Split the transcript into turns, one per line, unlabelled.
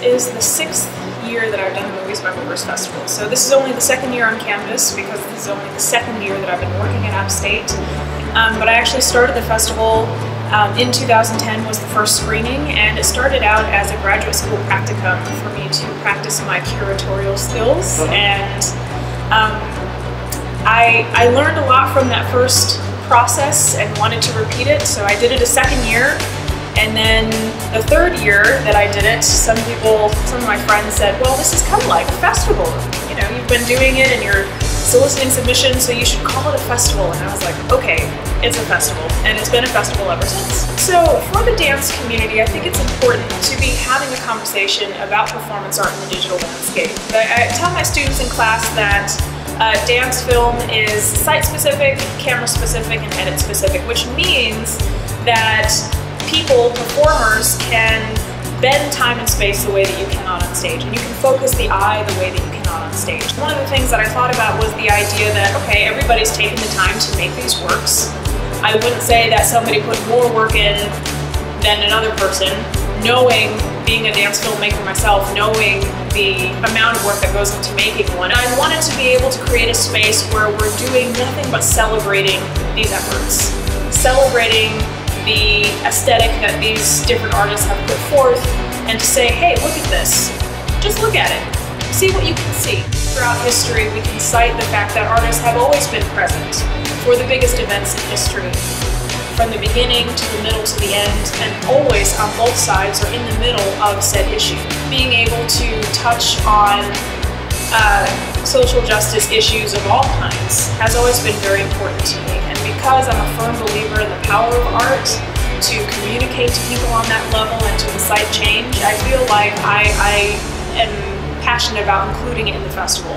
is the 6th year that I've done the Movies by Movers Festival. So this is only the 2nd year on campus because this is only the 2nd year that I've been working at App State. But I actually started the festival in 2010 was the first screening, and it started out as a graduate school practicum for me to practice my curatorial skills. And I learned a lot from that first process and wanted to repeat it, so I did it a 2nd year. And then the 3rd year that I did it, some of my friends said, well, this is kind of like a festival. You know, you've been doing it and you're soliciting submissions, so you should call it a festival. And I was like, okay, it's a festival. And it's been a festival ever since. So for the dance community, I think it's important to be having a conversation about performance art in the digital landscape. I tell my students in class that dance film is site-specific, camera-specific, and edit-specific, which means that people, performers, can bend time and space the way that you cannot on stage, and you can focus the eye the way that you cannot on stage. One of the things that I thought about was the idea that, okay, everybody's taking the time to make these works. I wouldn't say that somebody put more work in than another person, knowing, being a dance filmmaker myself, knowing the amount of work that goes into making one. I wanted to be able to create a space where we're doing nothing but celebrating these efforts, celebrating the aesthetic that these different artists have put forth, and to say, hey, look at this. Just look at it. See what you can see. Throughout history, we can cite the fact that artists have always been present for the biggest events in history, from the beginning to the middle to the end, and always on both sides or in the middle of said issue. Being able to touch on social justice issues of all kinds has always been very important to me, and because I'm a firm believer in the power of art to communicate to people on that level and to incite change, I feel like I am passionate about including it in the festival.